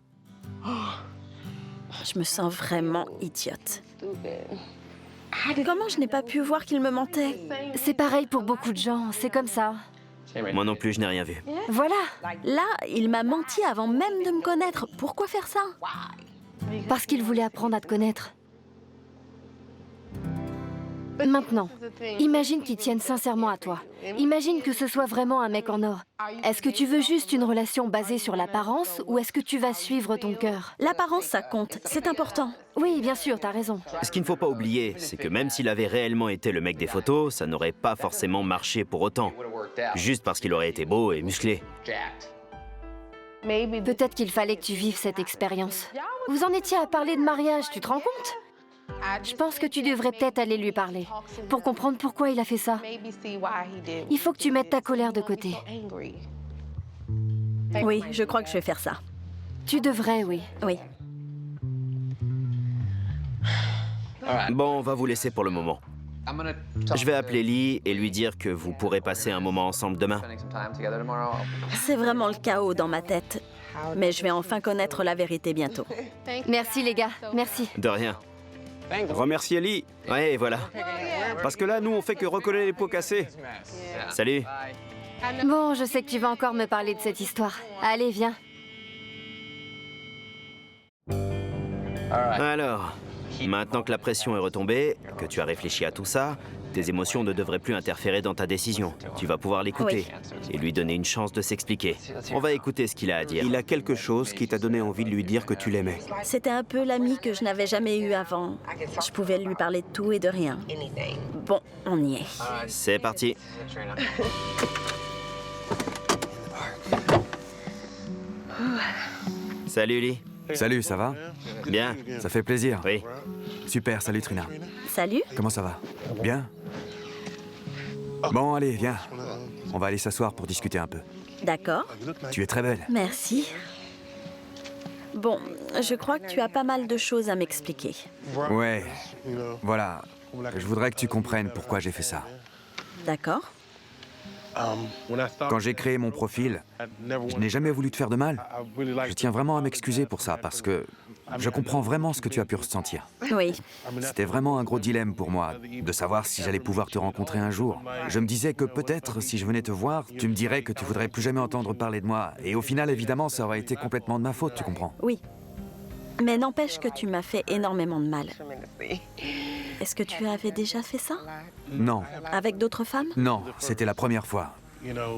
[SPEAKER 2] Je me sens vraiment idiote. Comment je n'ai pas pu voir qu'il me mentait?
[SPEAKER 5] C'est pareil pour beaucoup de gens, c'est comme ça.
[SPEAKER 1] Moi non plus, je n'ai rien vu.
[SPEAKER 5] Voilà.
[SPEAKER 2] Là, il m'a menti avant même de me connaître. Pourquoi faire ça?
[SPEAKER 5] Parce qu'il voulait apprendre à te connaître. Maintenant, imagine qu'il tienne sincèrement à toi. Imagine que ce soit vraiment un mec en or. Est-ce que tu veux juste une relation basée sur l'apparence ou est-ce que tu vas suivre ton cœur?
[SPEAKER 2] L'apparence, ça compte. C'est important.
[SPEAKER 5] Oui, bien sûr, t'as raison.
[SPEAKER 1] Ce qu'il ne faut pas oublier, c'est que même s'il avait réellement été le mec des photos, ça n'aurait pas forcément marché pour autant. Juste parce qu'il aurait été beau et musclé.
[SPEAKER 5] Peut-être qu'il fallait que tu vives cette expérience. Vous en étiez à parler de mariage, tu te rends compte? Je pense que tu devrais peut-être aller lui parler, pour comprendre pourquoi il a fait ça. Il faut que tu mettes ta colère de côté.
[SPEAKER 2] Oui, je crois que je vais faire ça.
[SPEAKER 5] Tu devrais, oui.
[SPEAKER 2] Oui.
[SPEAKER 1] Bon, on va vous laisser pour le moment. Je vais appeler Lee et lui dire que vous pourrez passer un moment ensemble demain.
[SPEAKER 2] C'est vraiment le chaos dans ma tête. Mais je vais enfin connaître la vérité bientôt.
[SPEAKER 5] Merci les gars, merci.
[SPEAKER 1] De rien.
[SPEAKER 3] Remerciez Lee.
[SPEAKER 1] Ouais, et voilà.
[SPEAKER 3] Parce que là, nous, on fait que recoller les pots cassés.
[SPEAKER 1] Salut.
[SPEAKER 5] Bon, je sais que tu vas encore me parler de cette histoire. Allez, viens.
[SPEAKER 1] Alors, maintenant que la pression est retombée, que tu as réfléchi à tout ça, tes émotions ne devraient plus interférer dans ta décision. Tu vas pouvoir l'écouter et lui donner une chance de s'expliquer. On va écouter ce qu'il a à dire.
[SPEAKER 3] Il a quelque chose qui t'a donné envie de lui dire que tu l'aimais.
[SPEAKER 2] C'était un peu l'ami que je n'avais jamais eu avant. Je pouvais lui parler de tout et de rien. Bon, on y est.
[SPEAKER 1] C'est parti. Salut Lee.
[SPEAKER 6] Salut, ça va?
[SPEAKER 1] Bien.
[SPEAKER 6] Ça fait plaisir.
[SPEAKER 1] Oui.
[SPEAKER 6] Super, salut Trina.
[SPEAKER 2] Salut.
[SPEAKER 6] Comment ça va? Bien? Bon, allez, viens. On va aller s'asseoir pour discuter un peu.
[SPEAKER 2] D'accord.
[SPEAKER 6] Tu es très belle.
[SPEAKER 2] Merci. Bon, je crois que tu as pas mal de choses à m'expliquer.
[SPEAKER 6] Ouais. Voilà. Je voudrais que tu comprennes pourquoi j'ai fait ça.
[SPEAKER 2] D'accord.
[SPEAKER 6] Quand j'ai créé mon profil, je n'ai jamais voulu te faire de mal. Je tiens vraiment à m'excuser pour ça parce que Je comprends vraiment ce que tu as pu ressentir.
[SPEAKER 2] Oui.
[SPEAKER 6] C'était vraiment un gros dilemme pour moi, de savoir si j'allais pouvoir te rencontrer un jour. Je me disais que peut-être, si je venais te voir, tu me dirais que tu voudrais plus jamais entendre parler de moi. Et au final, évidemment, ça aurait été complètement de ma faute, tu comprends?
[SPEAKER 2] Oui. Mais n'empêche que tu m'as fait énormément de mal. Est-ce que tu avais déjà fait ça?
[SPEAKER 6] Non,
[SPEAKER 2] Avec d'autres femmes?
[SPEAKER 6] non, c'était la première fois.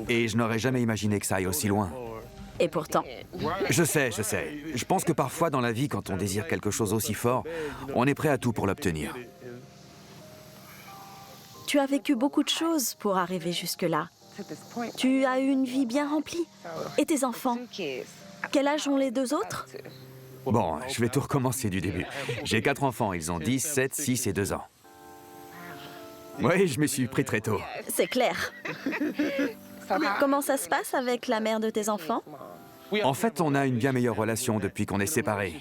[SPEAKER 6] Et je n'aurais jamais imaginé que ça aille aussi loin.
[SPEAKER 2] Et pourtant,
[SPEAKER 6] Je sais, je sais. Je pense que parfois dans la vie, quand on désire quelque chose aussi fort, on est prêt à tout pour l'obtenir.
[SPEAKER 2] tu as vécu beaucoup de choses pour arriver jusque-là. Tu as eu une vie bien remplie. Et tes enfants? Quel âge ont les deux autres?
[SPEAKER 6] Bon, je vais tout recommencer du début. J'ai 4 enfants, ils ont 10, 7, 6 et 2 ans. Oui, je me suis pris très tôt.
[SPEAKER 2] C'est clair. Comment ça se passe avec la mère de tes enfants?
[SPEAKER 6] En fait, on a une bien meilleure relation depuis qu'on est séparés.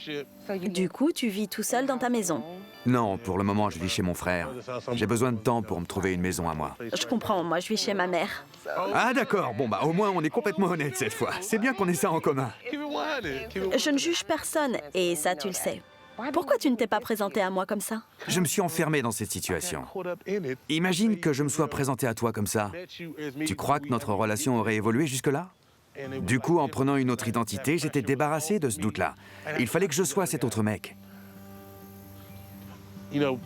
[SPEAKER 2] Du coup, tu vis tout seul dans ta maison.
[SPEAKER 6] Non, pour le moment, je vis chez mon frère. J'ai besoin de temps pour me trouver une maison à moi.
[SPEAKER 2] Je comprends, moi je vis chez ma mère.
[SPEAKER 6] Ah d'accord, bon bah au moins on est complètement honnête cette fois. C'est bien qu'on ait ça en commun.
[SPEAKER 2] Je ne juge personne, et ça tu le sais. Pourquoi tu ne t'es pas présenté à moi comme ça?
[SPEAKER 6] Je me suis enfermé dans cette situation. Imagine que je me sois présenté à toi comme ça. Tu crois que notre relation aurait évolué jusque-là? Du coup, en prenant une autre identité, j'étais débarrassé de ce doute-là. Il fallait que je sois cet autre mec.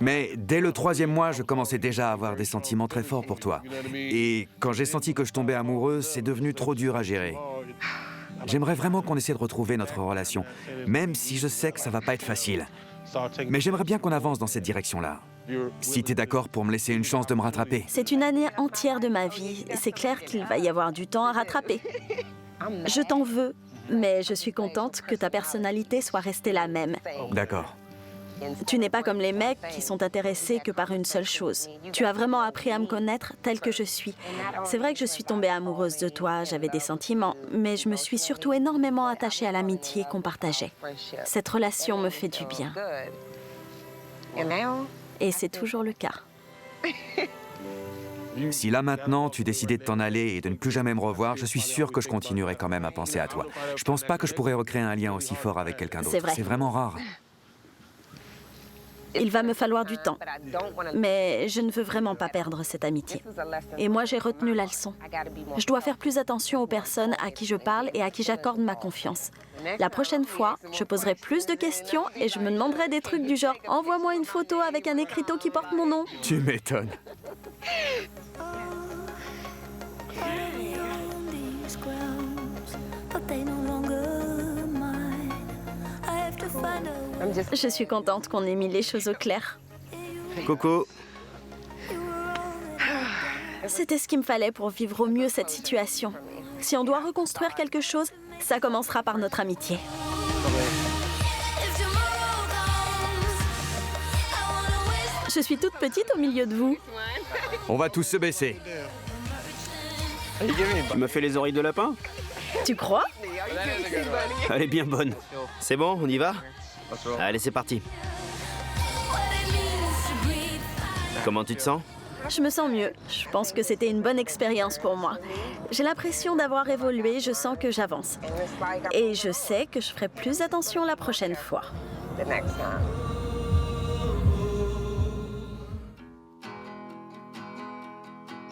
[SPEAKER 6] Mais dès le 3e mois, je commençais déjà à avoir des sentiments très forts pour toi. Et quand j'ai senti que je tombais amoureux, c'est devenu trop dur à gérer. J'aimerais vraiment qu'on essaie de retrouver notre relation, même si je sais que ça va pas être facile. Mais j'aimerais bien qu'on avance dans cette direction-là. Si t'es d'accord pour me laisser une chance de me rattraper.
[SPEAKER 2] C'est une année entière de ma vie. C'est clair qu'il va y avoir du temps à rattraper. Je t'en veux, mais je suis contente que ta personnalité soit restée la même.
[SPEAKER 6] D'accord.
[SPEAKER 2] Tu n'es pas comme les mecs qui sont intéressés que par une seule chose. Tu as vraiment appris à me connaître telle que je suis. C'est vrai que je suis tombée amoureuse de toi, j'avais des sentiments, mais je me suis surtout énormément attachée à l'amitié qu'on partageait. Cette relation me fait du bien. Et c'est toujours le cas.
[SPEAKER 6] Si là maintenant tu décidais de t'en aller et de ne plus jamais me revoir, je suis sûr que je continuerai quand même à penser à toi. Je pense pas que je pourrais recréer un lien aussi fort avec quelqu'un d'autre.
[SPEAKER 2] C'est vrai.
[SPEAKER 6] C'est vraiment rare.
[SPEAKER 2] Il va me falloir du temps, mais je ne veux vraiment pas perdre cette amitié. Et moi, j'ai retenu la leçon. Je dois faire plus attention aux personnes à qui je parle et à qui j'accorde ma confiance. La prochaine fois, je poserai plus de questions et je me demanderai des trucs du genre « Envoie-moi une photo avec un écriteau qui porte mon nom ».
[SPEAKER 6] Tu m'étonnes.
[SPEAKER 2] Je suis contente qu'on ait mis les choses au clair.
[SPEAKER 1] Coco,
[SPEAKER 2] C'était ce qu'il me fallait pour vivre au mieux cette situation. Si on doit reconstruire quelque chose, ça commencera par notre amitié. Je suis toute petite au milieu de vous.
[SPEAKER 6] On va tous se baisser.
[SPEAKER 3] Tu m'as fait les oreilles de lapin?
[SPEAKER 2] Tu crois?
[SPEAKER 1] elle est bien bonne. C'est bon, on y va? Allez, c'est parti. Comment tu te sens?
[SPEAKER 2] Je me sens mieux. Je pense que c'était une bonne expérience pour moi. J'ai l'impression d'avoir évolué, je sens que j'avance. Et je sais que je ferai plus attention la prochaine fois.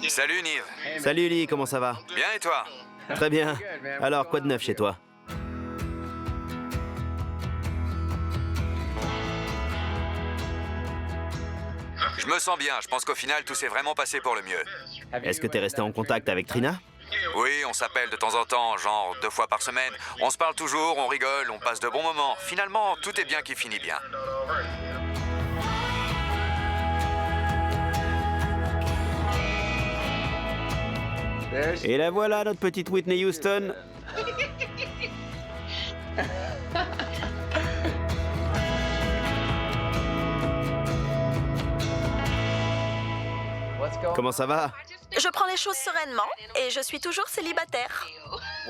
[SPEAKER 6] Salut Nive.
[SPEAKER 1] Salut Lee, comment ça va?
[SPEAKER 6] Bien et toi?
[SPEAKER 1] Très bien. Alors, quoi de neuf chez toi?
[SPEAKER 6] Je me sens bien, je pense qu'au final tout s'est vraiment passé pour le mieux.
[SPEAKER 1] Est-ce que t'es resté en contact avec Trina?
[SPEAKER 6] Oui, on s'appelle de temps en temps, genre 2 fois par semaine. On se parle toujours, on rigole, on passe de bons moments. Finalement, tout est bien qui finit bien.
[SPEAKER 3] Et la voilà, notre petite Whitney Houston.
[SPEAKER 1] Comment ça va?
[SPEAKER 2] Je prends les choses sereinement et je suis toujours célibataire.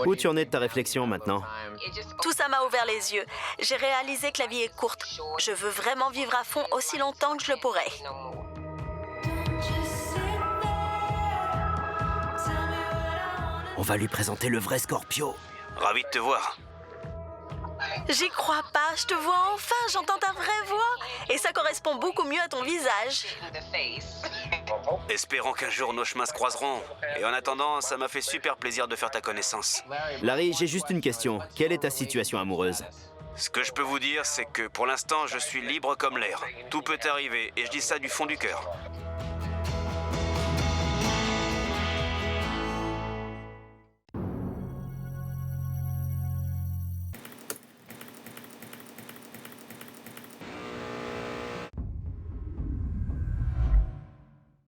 [SPEAKER 1] Où tu en es de ta réflexion maintenant?
[SPEAKER 2] Tout ça m'a ouvert les yeux. J'ai réalisé que la vie est courte. Je veux vraiment vivre à fond aussi longtemps que je le pourrai.
[SPEAKER 1] On va lui présenter le vrai Scorpio. Ravi de te voir.
[SPEAKER 2] J'y crois pas, je te vois enfin, j'entends ta vraie voix. Et ça correspond beaucoup mieux à ton visage.
[SPEAKER 3] Espérons qu'un jour nos chemins se croiseront. Et en attendant, ça m'a fait super plaisir de faire ta connaissance.
[SPEAKER 1] Larry, j'ai juste une question. Quelle est ta situation amoureuse?
[SPEAKER 3] Ce que je peux vous dire, c'est que pour l'instant, je suis libre comme l'air. Tout peut arriver, et je dis ça du fond du cœur.